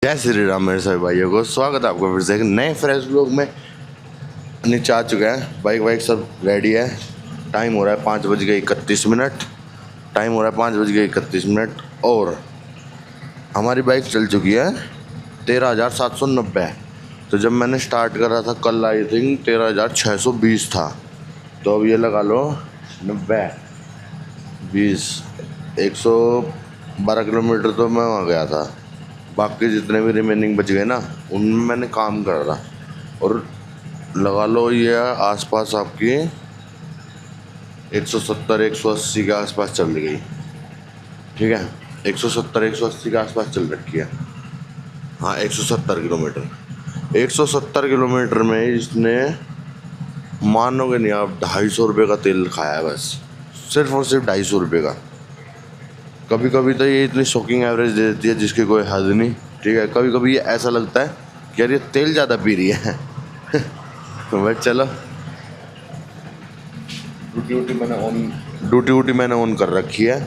जय श्री राम मेरे सभी भाइयों को स्वागत है आपको फिर से एक नए फ्रेश ब्लॉग में। नीचे आ चुके हैं, बाइक सब रेडी है। टाइम हो रहा है 5:31। टाइम हो रहा है 5:31 और हमारी बाइक चल चुकी है 13,790। तो जब मैंने स्टार्ट करा था कल आई थिंक 13,620 था। तो अब ये लगा लो 90 20 112 किलोमीटर तो मैं वहाँ गया था। बाकी जितने भी रिमेनिंग बच गए ना उनमें मैंने काम करा और लगा लो ये आसपास आपकी 170-180 के आसपास चल गई। ठीक है, 170-180 के आसपास चल रखी है। हाँ 170 किलोमीटर। 170 किलोमीटर में इसने मानोगे नहीं आप 250 रुपये का तेल खाया है बस, सिर्फ और सिर्फ 250 रुपये का। कभी कभी तो ये इतनी शॉकिंग एवरेज दे देती है जिसकी कोई हद नहीं। ठीक है, कभी कभी ये ऐसा लगता है कि यार ये तेल ज़्यादा पी रही है। तो बस चलो, ड्यूटी वूटी मैंने ऑन कर रखी है।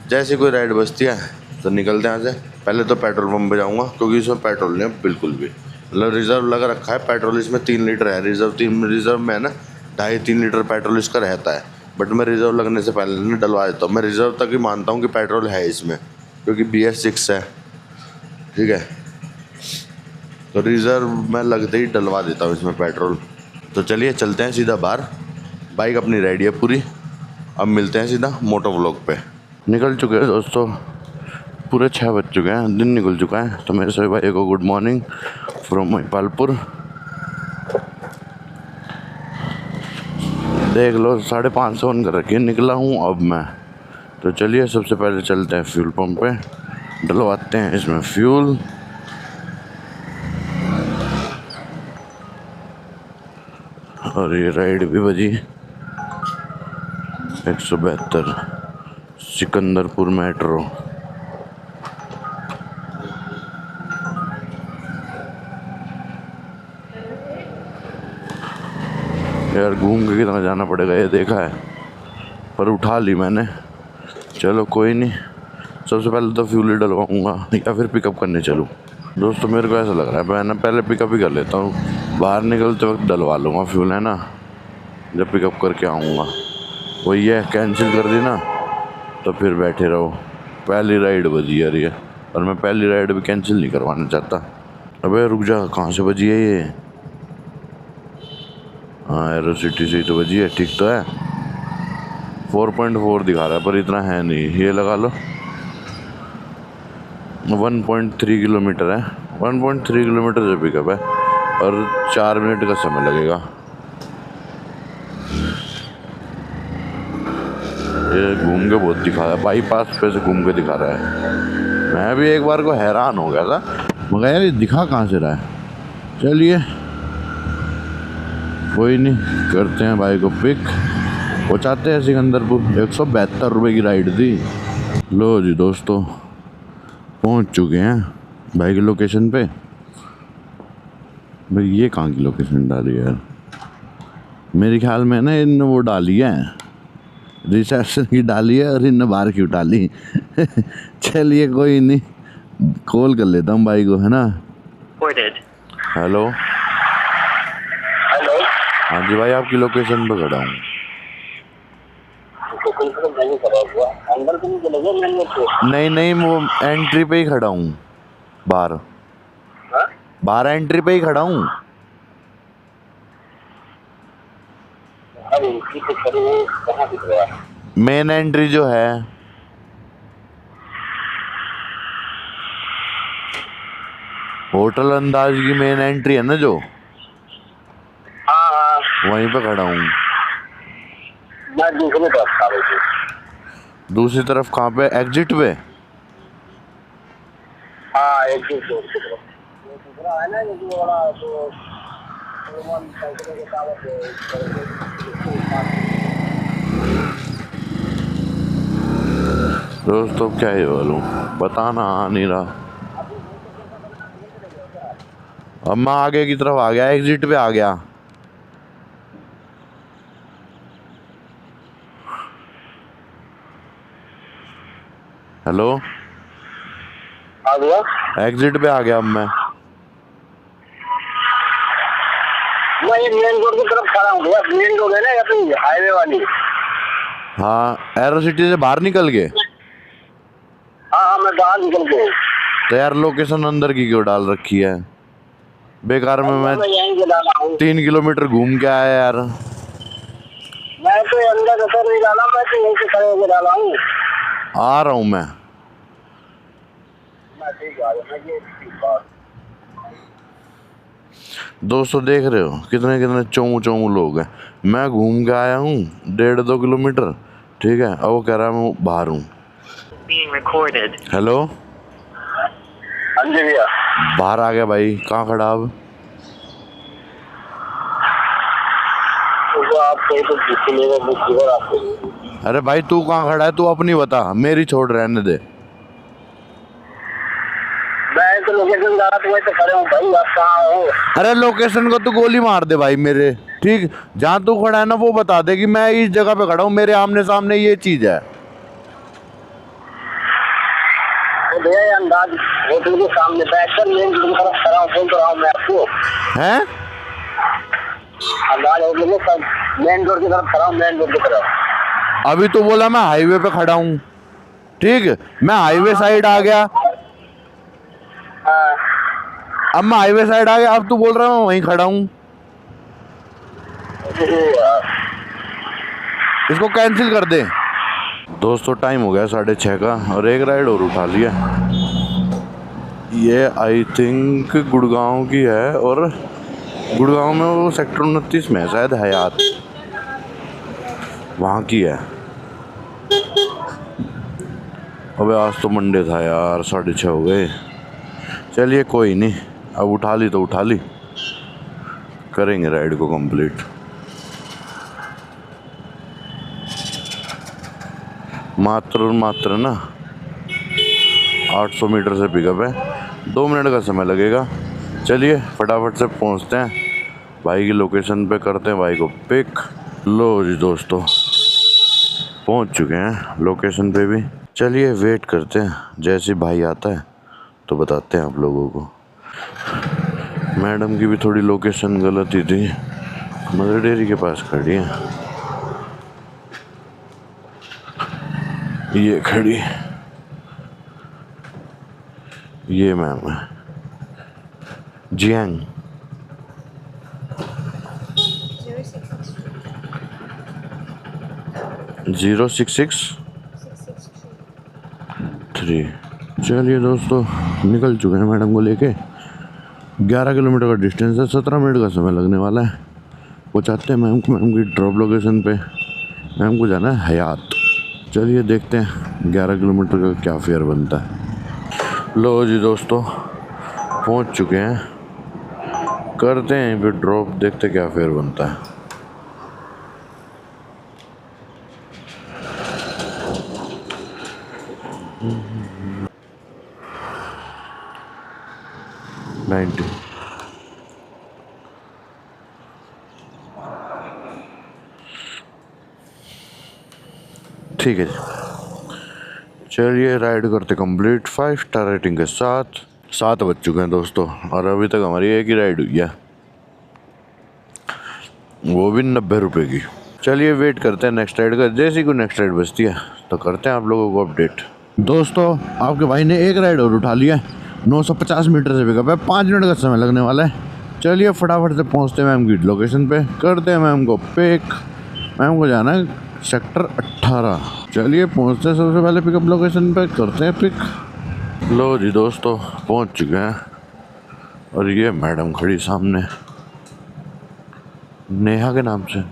जैसे कोई राइड बजती है तो निकलते हैं यहाँ से। पहले तो पेट्रोल पंप पे जाऊँगा क्योंकि इसमें पेट्रोल नहीं है बिल्कुल भी। मतलब रिज़र्व लगा रखा है पेट्रोल, इसमें 3 लीटर है। रिज़र्व में है ना 2.5-3 लीटर पेट्रोल इसका रहता है। बट मैं रिज़र्व लगने से पहले ना डलवा देता हूँ। मैं रिज़र्व तक ही मानता हूँ कि पेट्रोल है इसमें, क्योंकि BS6 है। ठीक है, तो रिज़र्व मैं लगते ही डलवा देता हूँ इसमें पेट्रोल। तो चलिए चलते हैं सीधा बाहर। बाइक अपनी रेडी है पूरी। अब मिलते हैं सीधा मोटो व्लॉग पे। निकल चुके हैं दोस्तों, पूरे 6 बज चुके हैं, दिन निकल चुका है। तो मेरे सभी भाई को गुड मॉर्निंग फ्रॉम महिपालपुर। देख लो 550 ऑन कर रखी है, निकला हूँ अब मैं। तो चलिए सबसे पहले चलते हैं फ्यूल पंप पे, डलवाते हैं इसमें फ्यूल। और ये राइड भी बजी 172 सिकंदरपुर मेट्रो। यार घूम के कितना जाना पड़ेगा ये देखा है, पर उठा ली मैंने। चलो कोई नहीं, सबसे पहले तो फ्यूल ही डलवाऊँगा या फिर पिकअप करने चलूँ। दोस्तों मेरे को ऐसा लग रहा है मैं ना पहले पिकअप ही कर लेता हूँ, बाहर निकलते वक्त डलवा लूँगा फ्यूल, है ना, जब पिकअप करके आऊँगा। वही है, कैंसिल कर दी ना तो फिर बैठे रहो। पहली राइड बजी यार ये, और मैं पहली राइड भी कैंसिल नहीं करवाना चाहता। अबे रुक जा, कहाँ से बजी है ये? हाँ एरो सिटी से ही तो बजी है। ठीक तो है, 4.4 दिखा रहा है पर इतना है नहीं। ये लगा लो 1.3 किलोमीटर है। 1.3 किलोमीटर जो पिकअप है और 4 मिनट का समय लगेगा। ये घूम के बहुत दिखा रहा है, बाईपास पे से घूम के दिखा रहा है। मैं भी एक बार को हैरान हो गया था, मगर यार ये दिखा कहाँ से रहा है। चलिए कोई नहीं, करते हैं भाई को पिक, पहुँचाते हैं सिकंदरपुर। 172 रुपये की राइड थी। लो जी दोस्तों पहुँच चुके हैं भाई की लोकेशन पे। भाई ये कहाँ की लोकेशन डाली है यार? मेरे ख्याल में ना इन वो डाली है, रिसेप्शन की डाली है, और इन बाहर क्यों डाली? चलिए कोई नहीं, कॉल कर लेता हूँ भाई को, है ना। Hello hello. हाँ जी भाई, आपकी लोकेशन पे खड़ा हूँ। अंदर तो नहीं चले गए मेन गेट पे? नहीं नहीं, वो एंट्री पे ही खड़ा हूँ, बाहर। हाँ? बाहर एंट्री पे ही खड़ा हूँ। अरे इसी पे खड़े हो, कहाँ दिख रहा है? मेन एंट्री जो है, होटल अंदाज की मेन एंट्री है ना जो, हाँ हाँ, वहीं पे खड़ा हूँ। मैं दूसरे तरफ खा रही थी। दूसरी तरफ कहाँ पे? एग्जिट पे? हाँ एक दूसरे की तरफ। वो दूसरा है ना जो वाला जो साइकिल के कागज दोस्तों क्या ही बोलूं, बताना आ नहीं रहा। अब मैं आगे की तरफ आ गया, एग्जिट पे आ गया। हेलो हाँ दिया? एग्जिट पे आ गया अब मैं ये मेन रोड की तरफ खड़ा हूँ भैया। मेन रोड है ना या फिर हाईवे वाली? हाँ, एरो सिटी से बाहर निकल गए। हाँ मैं बाहर निकल के। तो यार लोकेशन अंदर की क्यों डाल रखी है बेकार में? मैं यहीं से डाला हूँ। 3 किलोमीटर घूम के आया यार। मैं तो अंदर उतर नहीं डाला, मैं तो यहीं से खड़े होकर डाला हूँ। आ रहा हूँ मैं। ठीक है। दोस्तों देख रहे हो कितने कितने चोमू चोमू लोग हैं। मैं घूम के आया हूँ 1.5-2 किलोमीटर, ठीक है। अब वो कह रहा है मैं बाहर हूँ। हेलो, हाँ जी भैया। बाहर आ गया भाई। कहाँ खड़ा अब? अरे भाई तू कहाँ खड़ा है? तू अपनी बता, मेरी छोड़ रहने दे। मैं तो लोकेशन जा रहा, तुम्हें तो खड़े हूँ भाई। आप कहाँ हो? अरे लोकेशन को तू गोली मार दे भाई मेरे, ठीक। जहाँ तू खड़ा है ना वो बता दे कि मैं इस जगह पे खड़ा हूँ, मेरे आमने सामने ये चीज है। तो भैया ये अंदाज होटल के सामने बैठकर मेन रोड की तरफ खड़ा हूँ, बोल तो रहा हूँ मैं आपको। हैं? अंदाज होटल के मेन रोड की तरफ खड़ा हूँ, मेन रोड की तरफ। अभी तो बोला मैं हाईवे पे खड़ा हूँ, ठीक। मैं हाईवे साइड आ गया। अब मैं हाईवे साइड आ गया, अब तू बोल रहा है मैं वहीं खड़ा हूँ। इसको कैंसिल कर दे। दोस्तों टाइम हो गया 6:30 का और एक राइड और उठा लिया। ये आई थिंक गुड़गांव की है और गुड़गांव में वो सेक्टर 29 में शायद हयात वहाँ की है। अबे आज तो मंडे था यार, 6:30 हो गए। चलिए कोई नहीं, अब उठा ली तो उठा ली, करेंगे राइड को कंप्लीट। मात्र ना 800 मीटर से पिकअप है, 2 मिनट का समय लगेगा। चलिए फटाफट से पहुंचते हैं भाई की लोकेशन पे, करते हैं भाई को पिक। लो जी दोस्तों पहुंच चुके हैं लोकेशन पे भी। चलिए वेट करते हैं, जैसे भाई आता है तो बताते हैं आप लोगों को। मैडम की भी थोड़ी लोकेशन गलत ही थी, मदर डेयरी के पास खड़ी है। ये खड़ी, ये मैम है जियांग। 066-3। चलिए दोस्तों निकल चुके हैं मैडम को लेके। 11 किलोमीटर का डिस्टेंस है, 17 मिनट का समय लगने वाला है। पहुँचाते हैं मैम को मैम की ड्रॉप लोकेशन पे। मैम को जाना है हयात। चलिए देखते हैं 11 किलोमीटर का क्या फेयर बनता है। लो जी दोस्तों पहुंच चुके हैं, करते हैं फिर ड्रॉप, देखते क्या फेयर बनता है। ठीक है जी, चलिए राइड करते कंप्लीट 5 स्टार रेटिंग के साथ। 7 बज चुके हैं दोस्तों और अभी तक हमारी एक ही राइड हुई है, वो भी 90 रुपये की। चलिए वेट करते हैं नेक्स्ट राइड का। जैसी कोई नेक्स्ट राइड बचती है तो करते हैं आप लोगों को अपडेट। दोस्तों आपके भाई ने एक राइड और उठा लिया, 950 मीटर से पिकअप है, 5 मिनट का समय लगने वाला है। चलिए फटाफट से पहुंचते हैं मैम की लोकेशन पे, करते हैं मैम को पिक। मैम को जाना है सेक्टर 18। चलिए पहुंचते हैं सबसे पहले पिकअप लोकेशन पे, करते हैं पिक। लो जी दोस्तों पहुंच चुके हैं और ये मैडम खड़ी सामने, नेहा के नाम से।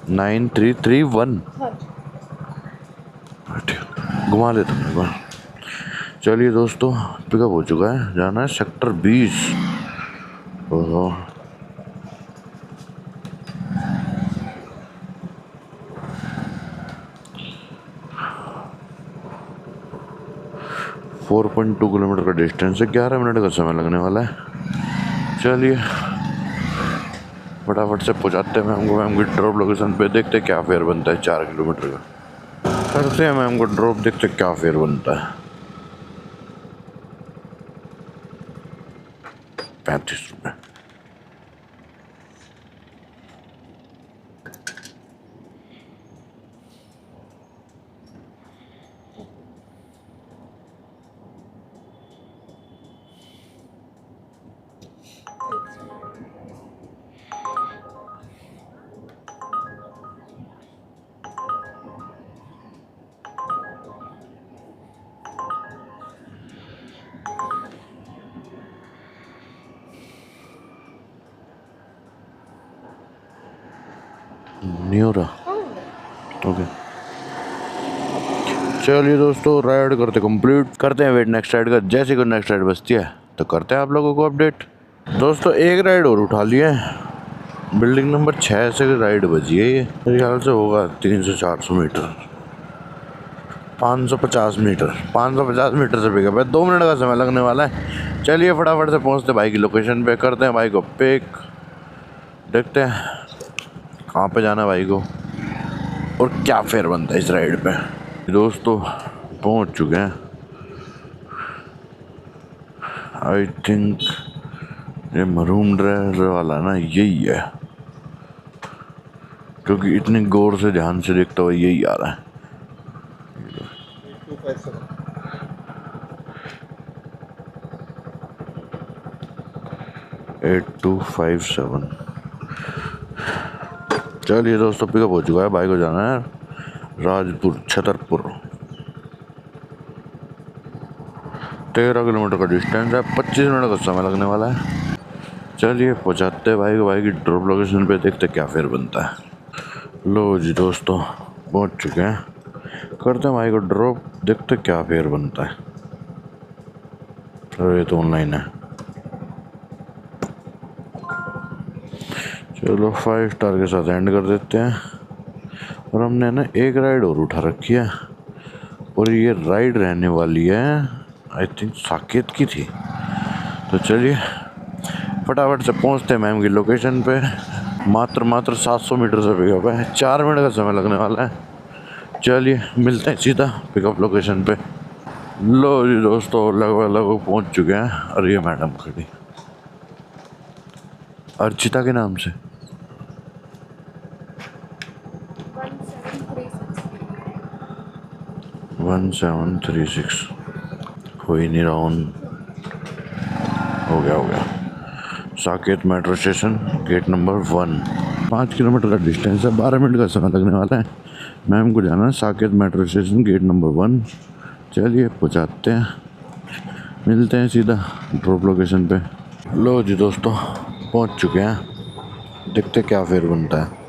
9331 घुमा लेते हैं। चलिए दोस्तों पिकअप हो चुका है, जाना है सेक्टर 20। ओहो 4.2 किलोमीटर का डिस्टेंस है, 11 मिनट का समय लगने वाला है। चलिए फटाफट से पहुँचाते हैं मैम को मैम की ड्रॉप लोकेशन पे, देखते क्या फेयर बनता है 4 किलोमीटर का। करते हैं मैम को ड्रॉप, देखते क्या फेयर बनता है। 35 रुपये। नहीं हो रहा। ओके चलिए दोस्तों, राइड करते कंप्लीट, करते हैं वेट नेक्स्ट राइड का। जैसे कोई नेक्स्ट राइड बचती है तो करते हैं आप लोगों को अपडेट। दोस्तों एक राइड और उठा लिया है, बिल्डिंग नंबर 6 से राइड बची है। ये मेरे ख्याल से होगा 300-400 मीटर, 550 मीटर, 550 मीटर से पिकअप है। 2 मिनट का समय लगने वाला है। चलिए फटाफट से पहुंचते भाई की लोकेशन पे, करते हैं भाई को पिक, देखते हैं कहाँ पे जाना है भाई को और क्या फेयर बनता है इस राइड पे। दोस्तों पहुंच चुके हैं। आई थिंक ये मरूम ड्राइवर वाला ना यही है, क्योंकि इतनी गौर से ध्यान से देखता हुआ यही आ रहा है। 8257। चलिए दोस्तों पिकअप हो चुका है, भाई को जाना है राजपुर छतरपुर। 13 किलोमीटर का डिस्टेंस है, 25 मिनट का समय लगने वाला है। चलिए पहुँचाते हैं भाई को भाई की ड्रॉप लोकेशन पे, देखते क्या फेयर बनता है। लो जी दोस्तों पहुँच चुके हैं, करते हैं भाई को ड्रॉप, देखते क्या फेयर बनता है। अरे ये तो ऑनलाइन है। चलो 5 स्टार के साथ एंड कर देते हैं। और हमने ना एक राइड और उठा रखी है, और ये राइड रहने वाली है आई थिंक साकेत की थी। तो चलिए फटाफट से पहुंचते हैं मैम की लोकेशन पे। मात्र 700 मीटर से पिकअप है, 4 मिनट का समय लगने वाला है। चलिए मिलते हैं सीधा पिकअप लोकेशन पे। लो जी दोस्तों लगभग पहुंच चुके हैं। और ये मैडम खड़ी अर्चिता के नाम से। 1736 हो ही नहीं रहा ऑन। हो गया। Saket metro station gate number 1। 5 kilometre का डिस्टेंस है, 12 मिनट का समय लगने वाला है। मैम को जाना है Saket metro station gate number 1। चलिए पहुँचाते हैं, मिलते हैं सीधा ड्रॉप लोकेशन पे। लो जी दोस्तों पहुँच चुके हैं, देखते क्या फेयर बनता है।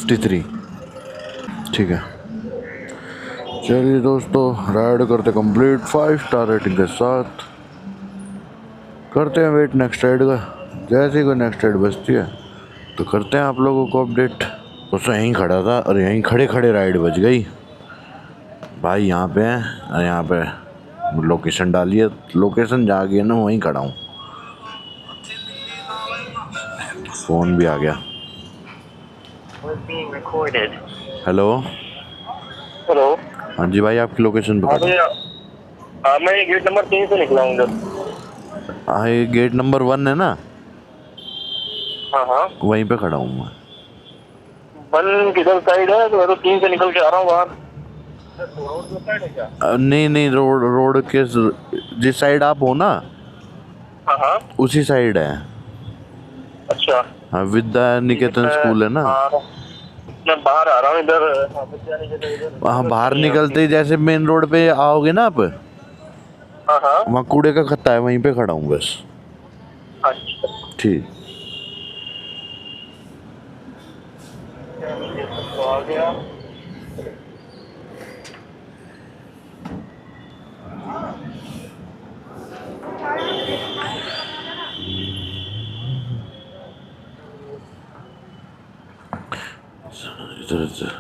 53 ठीक है। चलिए दोस्तों राइड करते कंप्लीट 5 स्टार रेटिंग के साथ। करते हैं वेट नेक्स्ट राइड का। जैसे ही कोई नेक्स्ट राइड बचती है तो करते हैं आप लोगों को अपडेट। उससे यहीं खड़ा था और यहीं खड़े राइड बच गई। भाई यहाँ पे है और यहाँ पे लोकेशन डाली है, लोकेशन जा गई है ना, वहीं खड़ा हूँ। फ़ोन भी आ गया। Hello hello. हाँ जी भाई आपकी लोकेशन बता दो। हाँ मैं गेट नंबर 3 से निकला हूँ। हाँ ये गेट नंबर 1 है ना, हाँ वहीं पे खड़ा हूँ मैं। 1 किधर साइड है? तो 3 से निकल के आ रहा हूँ बाहर। रोड साइड है क्या? नहीं रोड के जिस साइड आप हो ना, हाँ उसी साइड है। अच्छा। हाँ विद्या निकेतन स्कूल है ना। मैं बाहर आ रहा हूँ इधर। वहाँ बाहर निकलते ही जैसे मेन रोड पे आओगे ना आप, हाँ वहाँ कूड़े का खत्ता है, वहीं पे खड़ा हूँ बस। अच्छा ठीक। आ गया। इधर इधर।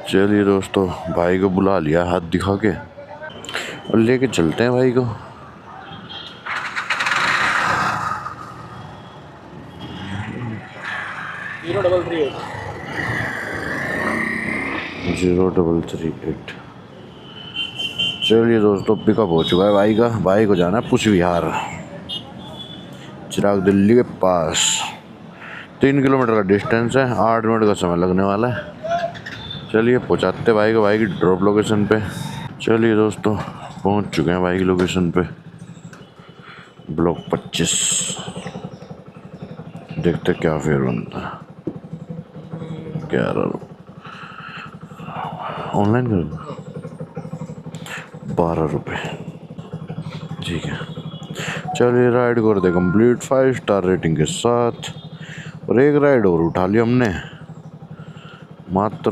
चलिए दोस्तों, भाई को बुला लिया हाथ दिखा के और लेके चलते हैं भाई को। 0338। चलिए दोस्तों, पिकअप हो चुका है भाई का। भाई को जाना है पुष्प विहार, चिराग दिल्ली के पास। 3 किलोमीटर का डिस्टेंस है, 8 मिनट का समय लगने वाला है। चलिए पहुँचाते भाई को भाई की ड्रॉप लोकेशन पे। चलिए दोस्तों, पहुँच चुके हैं भाई की लोकेशन पे, ब्लॉक 25। देखते क्या फेयर बनता है। 11 ऑनलाइन कर 12 रुपये, ठीक है। चलिए राइड कर दे कंप्लीट 5 स्टार रेटिंग के साथ। और एक राइड और उठा ली हमने, मात्र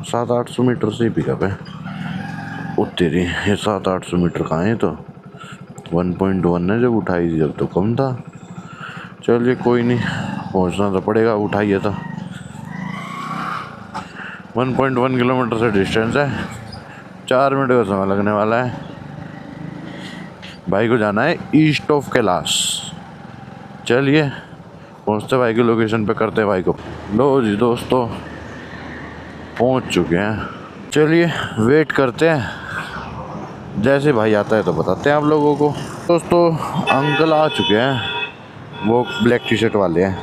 700-800 मीटर से ही पिकअप है। तेरी ये 700-800 मीटर कहाँ है, तो 1.1 है। जब उठाई थी जब तो कम था। चलिए कोई नहीं, पहुंचना तो पड़ेगा, उठाइए तो। 1.1 किलोमीटर से डिस्टेंस है, 4 मिनट का समय लगने वाला है। भाई को जाना है ईस्ट ऑफ कैलाश। चलिए पहुंचते भाई की लोकेशन पे, करते भाई को। लो जी दोस्तों, पहुंच चुके हैं। चलिए वेट करते हैं, जैसे भाई आता है तो बताते हैं आप लोगों को। दोस्तों अंकल आ चुके हैं, वो ब्लैक टी शर्ट वाले हैं।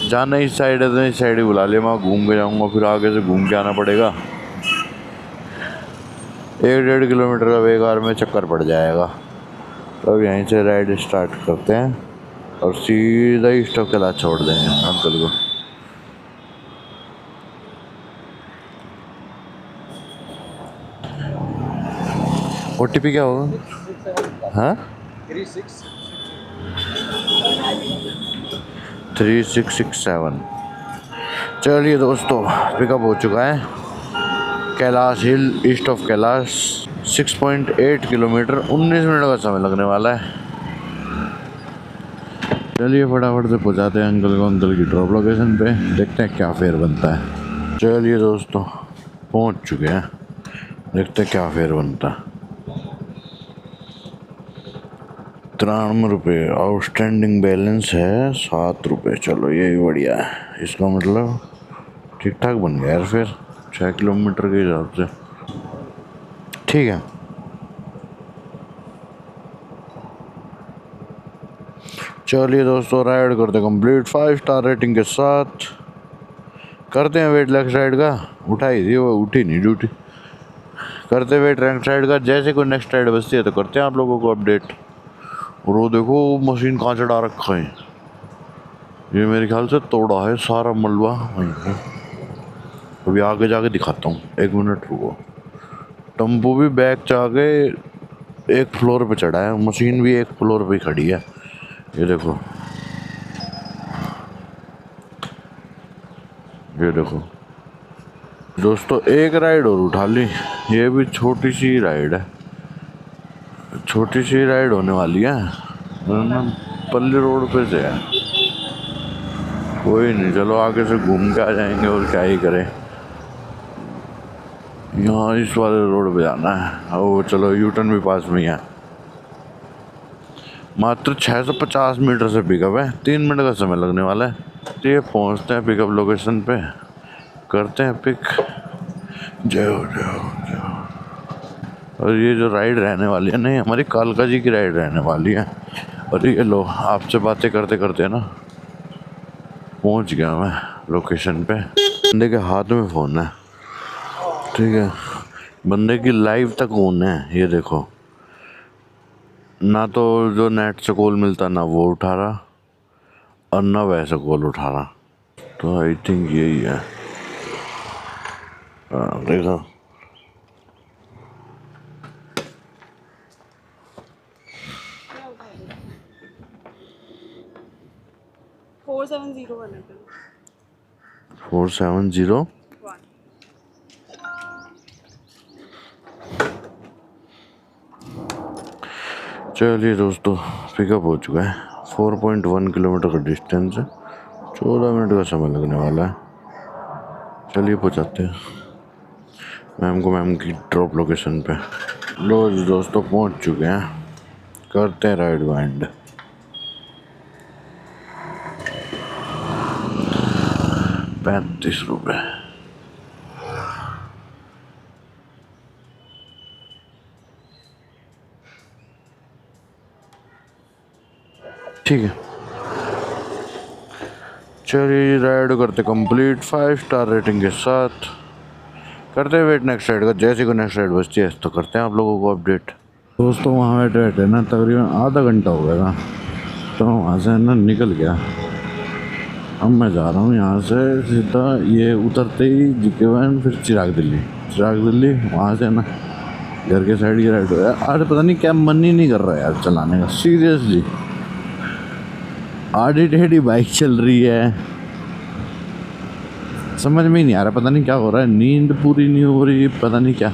जाना इस साइड है तो इस साइड ही बुला लिया, मैं घूम के जाऊंगा, फिर आगे से घूम के आना पड़ेगा। 1-1.5 किलोमीटर का बेकार में चक्कर पड़ जाएगा। तो अब यहीं से राइड स्टार्ट करते हैं और सीधा ईस्ट ऑफ कैलाश छोड़ देंगे अंकल को। OTP क्या होगा? हाँ 3667। चलिए दोस्तों, पिकअप हो चुका है Kailash hill, east of Kailash. 6.8 kilometre, 19 minute का समय लगने वाला है। चलिए फटाफट से पहुंचाते हैं अंकल को अंकल की ड्रॉप लोकेशन पे, देखते हैं क्या फेयर बनता है। चलिए दोस्तों, पहुंच चुके हैं, देखते हैं क्या फेयर बनता है। 93 रुपये, आउटस्टैंडिंग बैलेंस है 7 रुपये। चलो यही बढ़िया है, इसका मतलब ठीक ठाक बन गया यार फिर 6 किलोमीटर के हिसाब से, ठीक है। चलिए दोस्तों, राइड करते कंप्लीट 5 स्टार रेटिंग के साथ। करते हैं वेट लेफ्ट साइड का, उठाई थी वो, उठी नहीं ड्यूटी। करते वेट राइट साइड का, जैसे कोई नेक्स्ट राइड बचती है तो करते हैं आप लोगों को अपडेट। और वो देखो मशीन कहाँ चढ़ा रखा है, ये मेरे ख्याल से तोड़ा है सारा मलबा वहीं पे। अभी आगे जाके दिखाता हूँ, 1 मिनट रुको। टम्पू भी बैग जाके 1 फ्लोर पे चढ़ा है, मशीन भी 1 फ्लोर पे खड़ी है। ये देखो, ये देखो दोस्तों, एक राइड और उठा ली। ये भी छोटी सी राइड है, छोटी सी राइड होने वाली है, पल्ली रोड पे से है। कोई नहीं, चलो आगे से घूम के आ जाएंगे, और क्या ही करें। यहाँ इस वाले रोड पे जाना है। और चलो यूटर्न भी पास में ही है। मात्र 650 मीटर से पिकअप है, 3 मिनट का समय लगने वाला है। तो ये पहुँचते हैं पिकअप लोकेशन पे, करते हैं पिक। जय हो जय हो जय हो। और ये जो राइड रहने वाली है नहीं, हमारी कालका जी की राइड रहने वाली है। और ये लो, आपसे बातें करते करते ना पहुंच गया मैं लोकेशन पे। बंदे के हाथ में फ़ोन है, ठीक है, बंदे की लाइव तक ऑन है। ये देखो, ना तो जो नेट से कॉल मिलता ना वो उठा रहा, और ना वैसे कॉल उठा रहा। तो आई थिंक यही है। देखो 470 1। चलिए दोस्तों, पिकअप हो चुका है। 4.1 किलोमीटर का डिस्टेंस है, 14 मिनट का समय लगने वाला है। चलिए पहुँचाते हैं मैम की ड्रॉप लोकेशन पे। लो जी दोस्तों, पहुँच चुके हैं। करते हैं राइड वाइंड। 35 रुपये। ठीक है, चलिए राइड करते कंप्लीट 5 स्टार रेटिंग के साथ। करते हैं वेट नेक्स्ट राइड का। जैसे को नेक्स्ट राइड बचती है तो करते हैं आप लोगों को अपडेट। दोस्तों वहाँ बैठे ना तकरीबन आधा घंटा हो गया था, तो वहाँ से ना निकल गया। अब मैं जा रहा हूँ यहाँ से सीधा, ये उतरते ही जीके वैन, फिर चिराग दिल्ली वहाँ से ना घर के साइड की राइड हो गया। आज पता नहीं क्या मन ही नहीं कर रहा यार चलाने का, सीरियसली। आधी टेढ़ी बाइक चल रही है, समझ में ही नहीं आ रहा, पता नहीं क्या हो रहा है। नींद पूरी नहीं हो रही, पता नहीं क्या।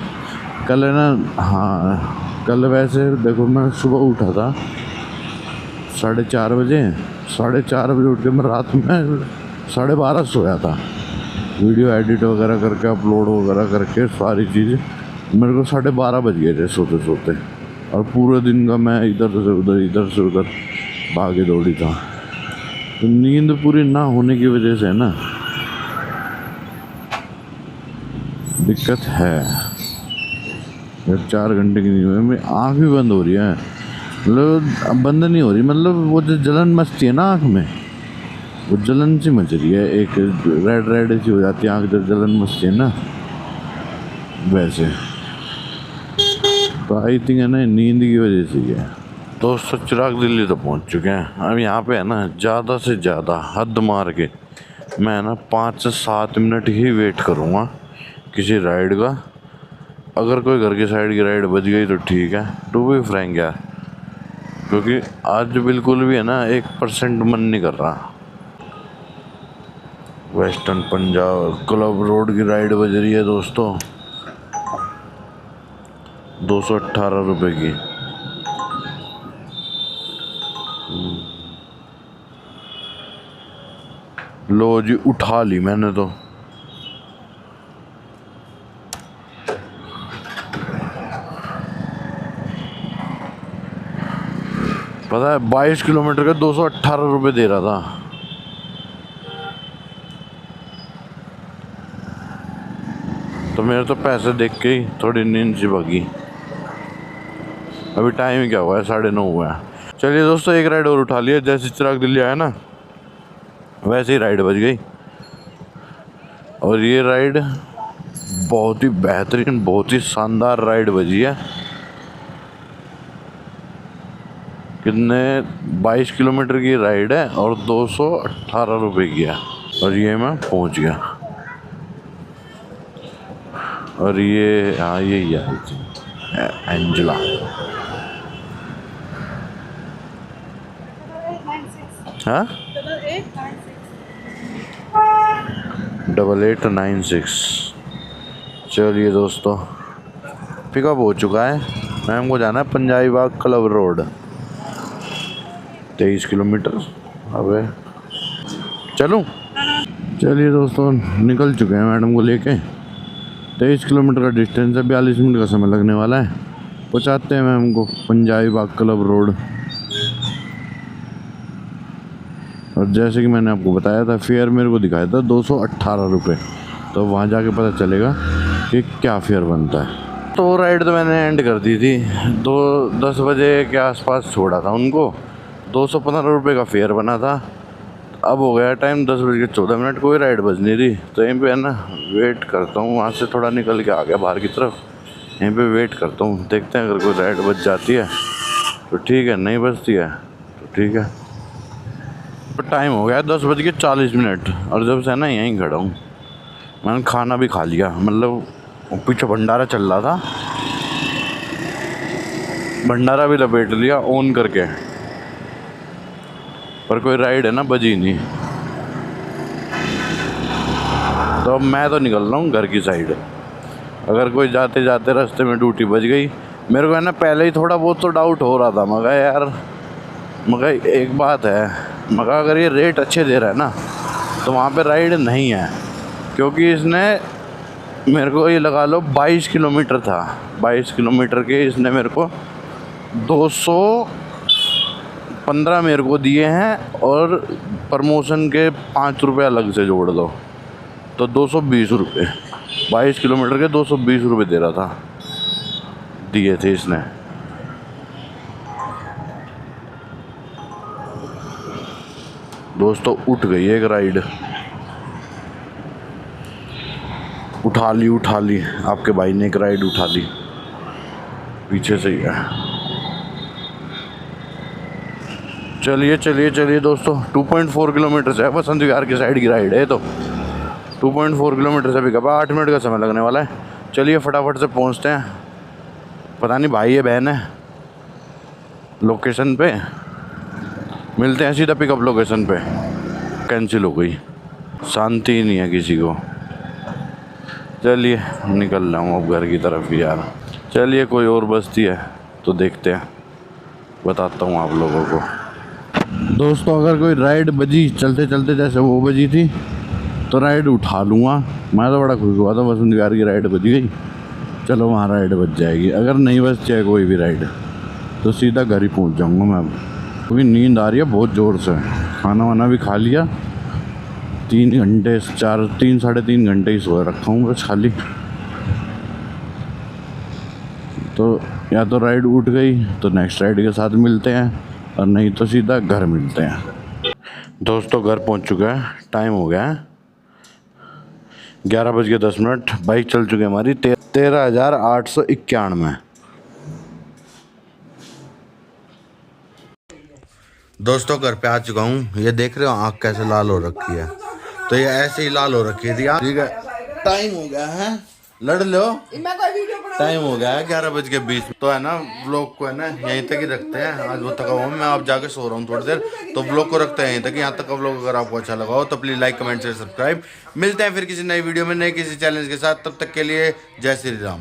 कल है ना, हाँ कल वैसे देखो मैं सुबह उठा था 4:30 बजे। 4:30 बजे उठ के मैं रात में 12:30 सोया था। वीडियो एडिट वगैरह करके, अपलोड वगैरह करके सारी चीज़, मेरे को 12:30 बज गए थे सोते सोते। और पूरे दिन का मैं इधर से उधर भागे दौड़ी था। तो नींद पूरी ना होने की वजह से ना दिक्कत है। 4 घंटे की नींद में मेरी आँख भी बंद हो रही है, मतलब बंद नहीं हो रही, मतलब वो जो जलन मचती है ना आँख में, वो जलन सी मच रही है। एक रेड सी हो जाती है आँख, जब जलन मचती है ना वैसे। तो आई थिंक है ना नींद की वजह से ही है। दोस्तों चिराग दिल्ली तो पहुंच चुके हैं। अब यहाँ पे है ना ज़्यादा से ज़्यादा हद मार के मैं ना 5 से 7 मिनट ही वेट करूँगा किसी राइड का। अगर कोई घर की साइड की राइड बच गई तो ठीक है, टू बी फ्रैंक यार, क्योंकि आज बिल्कुल भी है ना 1% मन नहीं कर रहा। वेस्टर्न पंजाब क्लब रोड की राइड बज रही है दोस्तों, 218 रुपये की। लो जी, उठा ली मैंने तो। पता है 22 किलोमीटर का 218 रुपये दे रहा था। तो मेरे तो पैसे देख के ही थोड़ी नींद सी भगी। अभी टाइम क्या हुआ है, 9:30 हुआ है। चलिए दोस्तों, एक राइड और उठा लिया। जैसे चिराग दिल्ली आया ना वैसे ही राइड बच गई। और ये राइड बहुत ही बेहतरीन, बहुत ही शानदार राइड बजी है। कितने 22 किलोमीटर की राइड है और 218 रुपये की है। और ये मैं पहुंच गया। और ये हाँ यही है एंजेला। हाँ 8896। चलिए दोस्तों, पिकअप हो चुका है। मैम को जाना है पंजाबी बाग क्लब रोड, 23 किलोमीटर। अबे चलूँ? चलिए दोस्तों, निकल चुके हैं मैडम को लेके। 23 किलोमीटर का डिस्टेंस है, 42 मिनट का समय लगने वाला है। पहुँचाते हैं मैम को पंजाबी बाग क्लब रोड। और जैसे कि मैंने आपको बताया था, फेयर मेरे को दिखाया था 218 रुपये। तो वहाँ जाके पता चलेगा कि क्या फेयर बनता है। तो राइड तो मैंने एंड कर दी थी, 10 बजे के आसपास छोड़ा था उनको। 215 रुपये का फेयर बना था। अब हो गया टाइम 10:14, कोई राइड बज नहीं रही। तो यहीं पे है ना वेट करता हूँ। वहाँ से थोड़ा निकल के आ गया बाहर की तरफ, यहीं पे वेट करता हूँ। देखते हैं अगर कोई राइड बच जाती है तो ठीक है, नहीं बचती है तो ठीक है। तो टाइम हो गया 10:40। और जब से ना यहीं खड़ा हूँ, मैंने खाना भी खा लिया। मतलब पीछे भंडारा चल रहा था, भंडारा भी लपेट लिया ऑन करके। पर कोई राइड है ना बजी नहीं। तो अब मैं तो निकल रहा हूँ घर की साइड। अगर कोई जाते जाते रास्ते में ड्यूटी बज गई मेरे को है ना पहले ही थोड़ा बहुत तो डाउट हो रहा था, मगर यार मगर एक बात है, मगर अगर ये रेट अच्छे दे रहा है ना तो वहाँ पे राइड नहीं है, क्योंकि इसने मेरे को ये लगा लो 22 किलोमीटर था, 22 किलोमीटर के इसने मेरे को 215 मेरे को दिए हैं, और प्रमोशन के 5 रुपये अलग से जोड़ दो तो 220 रुपये, 22 किलोमीटर के 220 रुपये दे रहा था, दिए थे इसने। दोस्तों उठ गई एक राइड, उठा ली आपके भाई ने एक राइड उठा ली, पीछे से ही है। चलिए दोस्तों, 2.4 किलोमीटर से है बसंत विहार की साइड की राइड है, तो 2.4 किलोमीटर से भी कब 8 मिनट का समय लगने वाला है। चलिए फटाफट से पहुंचते हैं, पता नहीं भाई है बहन है लोकेशन पे, मिलते हैं सीधा पिकअप लोकेशन पे। कैंसिल हो गई, शांति ही नहीं है किसी को। चलिए निकल रहा हूँ अब घर की तरफ ही यार। चलिए कोई और बस्ती है तो देखते हैं, बताता हूँ आप लोगों को। दोस्तों अगर कोई राइड बजी चलते चलते जैसे वो बजी थी तो राइड उठा लूँगा। मैं तो बड़ा खुश हुआ था, बसंत विहार की राइड बज गई, चलो वहाँ राइड बच जाएगी। अगर नहीं बचती है कोई भी राइड तो सीधा घर ही पहुँच जाऊँगा मैं अब, क्योंकि नींद आ रही है बहुत ज़ोर से। खाना वाना भी खा लिया, 3 घंटे 3 साढ़े 3 घंटे ही सो रखा हूँ बस खाली। तो या तो राइड उठ गई तो नेक्स्ट राइड के साथ मिलते हैं, और नहीं तो सीधा घर मिलते हैं। दोस्तों घर पहुँच चुका है, टाइम हो गया है 11:10। बाइक चल चुकी है हमारी 13,891। दोस्तों घर पे आ चुका हूँ, ये देख रहे हो आँख कैसे लाल हो रखी है, तो ये ऐसे ही लाल हो रखी थी यार। ठीक है टाइम हो गया है, लड़ लो, टाइम हो गया है 11:20। तो है ना व्लॉग को है ना यहीं तक ही रखते हैं, आज वो थका हुआ मैं, आप जाके सो रहा हूँ थोड़ी देर, तो व्लॉग को रखते हैं यहीं तक। यहाँ तक का व्लॉग अगर आपको अच्छा लगा हो तो please like comment share subscribe. मिलते हैं फिर किसी नई वीडियो में नए किसी चैलेंज के साथ, तब तक के लिए जय श्री राम।